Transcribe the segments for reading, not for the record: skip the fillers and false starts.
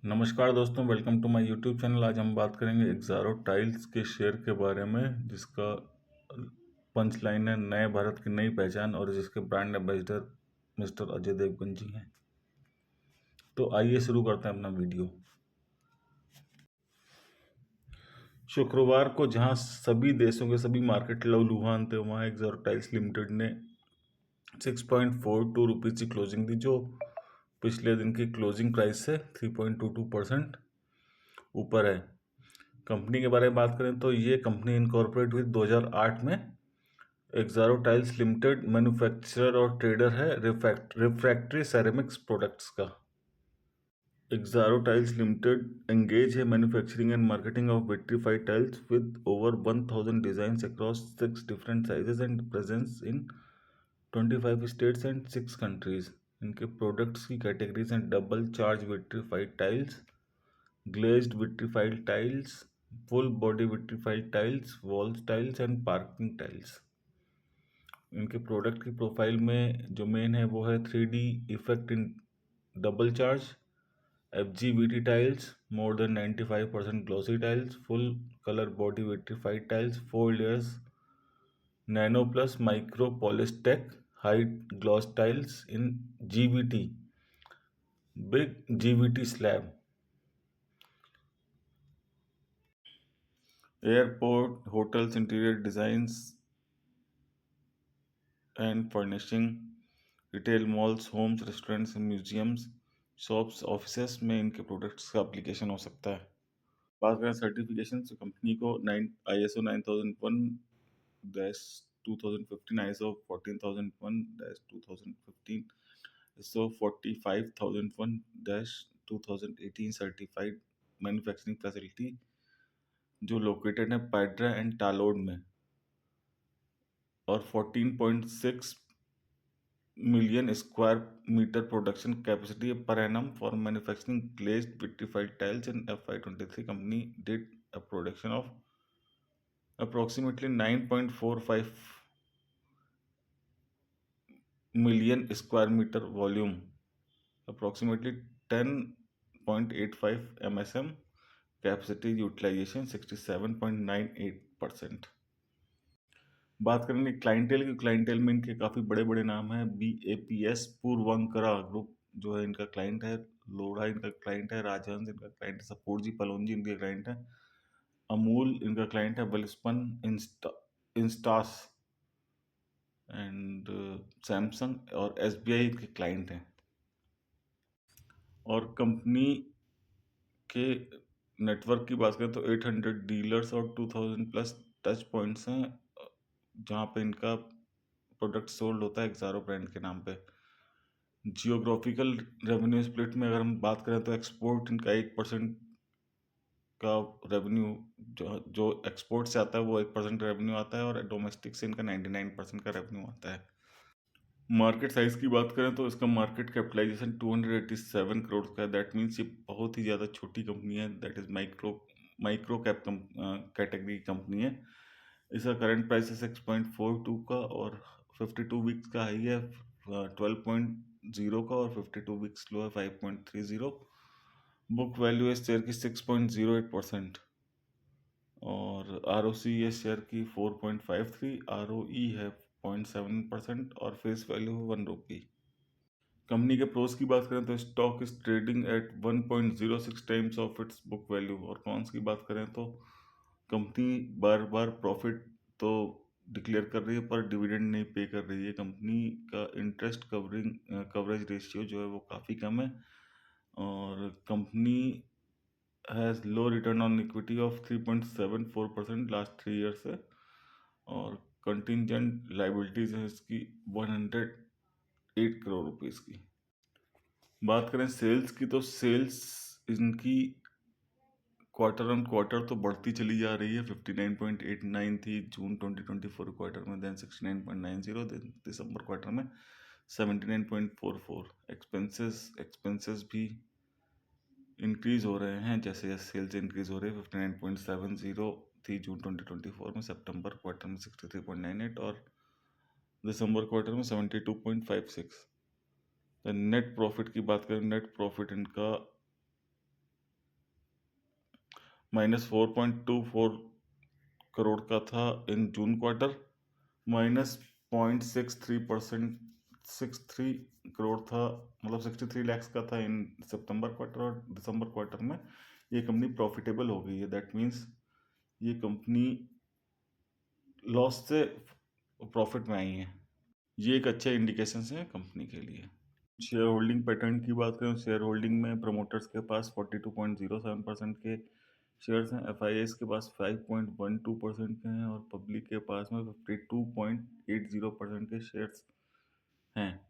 नमस्कार दोस्तों, welcome to my YouTube channel. आज हम बात करेंगे एक्सारो टाइल्स के शेयर के बारे में, जिसका पंच लाइन है नए भारत की नई पहचान और जिसके brand ambassador mister Ajay Devgan ji हैं। तो आइए शुरू करते हैं अपना वीडियो। शुक्रवार को जहां सभी देशों के सभी मार्केट लहूलुहान थे, वहां एक्सारो टाइल्स लिमिटेड ने 6.42 रुपीज़ की क्लोजिंग दी, जो पिछले दिन की क्लोजिंग प्राइस से 3.22% ऊपर है। कंपनी के बारे में बात करें तो ये कंपनी इनकॉर्पोरेट हुई 2008 में। एक्सारो टाइल्स लिमिटेड मैन्युफैक्चरर और ट्रेडर है रिफ्रैक्टरी सेरेमिक्स प्रोडक्ट्स का। एक्सारो टाइल्स लिमिटेड एंगेज है manufacturing and marketing of vitrified tiles with over 1000 designs across 6 different sizes and presence in 25 states and 6 countries. इनके products की categories हैं double charge vitrified tiles, glazed vitrified tiles, full body vitrified tiles, wall tiles and parking tiles. इनके product की profile में जो main है वो है 3D effect in double charge, FGVT tiles, more than 95% glossy tiles, full colour body vitrified tiles, 4 layers, nano plus micro polistech high gloss tiles in GVT, big GVT slab. Airport, hotels, interior designs and furnishing, retail malls, homes, restaurants, museums, shops, offices में इनके products का application हो सकता है। बात करें certification, तो company को ISO 9001 2015, ISO 14001 2015, ISO 45001 2018 certified manufacturing facility, जो लोकेटेड है पैड्रा एंड टालोड में, और 14.6 million square meter production capacity per annum for manufacturing glazed vitrified tiles. In FY23, company did a production of approximately 9.45 million square meter volume, approximately 10.85 MSM, capacity utilization 67.98%। बात करेंगे clientele की। Clientele में इनके काफ़ी बड़े बड़े नाम हैं। BAPS पूर्वंकरा ग्रुप जो है इनका क्लाइंट है, लोढ़ा इनका क्लाइंट है, राजहंस इनका क्लाइंट है, सपोर्ट जी पलोनजी इनके क्लाइंट है, अमूल इनका क्लाइंट है, वेलस्पन, इंस्टास एंड सैमसंग और SBI इनके क्लाइंट हैं। और कंपनी के नेटवर्क की बात करें तो 800 डीलर्स और 2000 प्लस टच पॉइंट्स हैं, जहाँ पे इनका प्रोडक्ट सोल्ड होता है एक्सारो ब्रांड के नाम पे। जियोग्राफिकल रेवेन्यू स्प्लिट में अगर हम बात करें तो एक्सपोर्ट इनका 1% का रेवेन्यू, जो एक्सपोर्ट से आता है वो 1% रेवेन्यू आता है, और डोमेस्टिक से इनका 99% का रेवेन्यू आता है। मार्केट साइज की बात करें तो इसका मार्केट कैपिटलाइजेशन 287 करोड़ का है। दैट मीन्स ये बहुत ही ज़्यादा छोटी कंपनी है, that is micro cap category की कंपनी है। इसका करंट प्राइस है 6.42 का, और 52 वीक्स का हाई है 12.0 का, और 52 वीक्स लो है 5.30। बुक वैल्यू है शेयर की 6.08%, और ROC है शेयर की 4.53, ROE है 0.7%, और फेस वैल्यू है 1 रुपी। कंपनी के प्रोस की बात करें तो stock is trading at 1.06 times of its book value. और कॉन्स की बात करें तो कंपनी बार बार प्रॉफिट तो डिक्लेयर कर रही है पर डिविडेंड नहीं पे कर रही है। कंपनी का इंटरेस्ट कवरेज रेशियो जो है वो काफ़ी कम है, और company has low return on equity of 3.74% last 3 year से, और कंटिजेंट लाइबिलिटीज है इसकी 108 करोड़ रुपीज़ की। बात करें सेल्स की तो सेल्स इनकी क्वार्टर ऑन क्वार्टर तो बढ़ती चली जा रही है। 59.89 थी जून 2024 क्वार्टर में, देन 69.90, देन दिसंबर क्वार्टर में 79.44। एक्सपेंसेस भी इंक्रीज हो रहे हैं जैसे जैसे सेल्स इंक्रीज हो रही है। 59.70 थी जून 2024 में, सितंबर क्वार्टर में 63.98, और दिसंबर क्वार्टर में 72.56। नेट प्रॉफिट की बात करें, नेट प्रॉफिट इनका -4.24 करोड़ का था इन जून क्वार्टर, -0.63%, 63 करोड़ था, मतलब 63 लैक्स का था इन सितंबर क्वार्टर, और दिसंबर क्वार्टर में ये कंपनी प्रॉफिटेबल हो गई है। दैट मीन्स ये कंपनी लॉस से प्रॉफिट में आई है। ये एक अच्छा इंडिकेशन है कंपनी के लिए। शेयर होल्डिंग पैटर्न की बात करें, शेयर होल्डिंग में प्रमोटर्स के पास 42.07% के शेयर्स हैं, एफ के पास 5.12% के हैं, और पब्लिक के पास में 52.80% के शेयर्स हैं।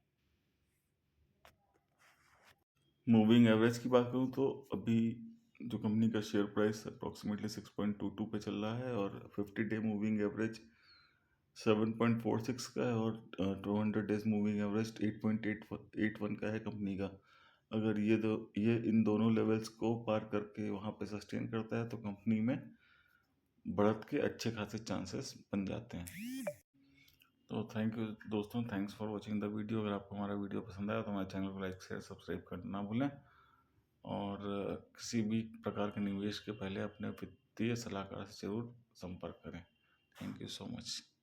मूविंग एवरेज की बात करूँ तो अभी जो कंपनी का शेयर प्राइस अप्रोक्सीमेटली 6.22 पे चल रहा है, और 50 डे मूविंग एवरेज 7.46 का है, और 200 डेज मूविंग एवरेज 8.81 का है कंपनी का। अगर ये इन दोनों लेवल्स को पार करके वहाँ पे सस्टेन करता है तो कंपनी में बढ़त के अच्छे खासे चांसेस बन जाते हैं। तो थैंक यू दोस्तों, thanks for watching the video. अगर आपको हमारा वीडियो पसंद आया तो हमारे चैनल को लाइक शेयर सब्सक्राइब करना ना भूलें, और किसी भी प्रकार के निवेश के पहले अपने वित्तीय सलाहकार से जरूर संपर्क करें। Thank you so much.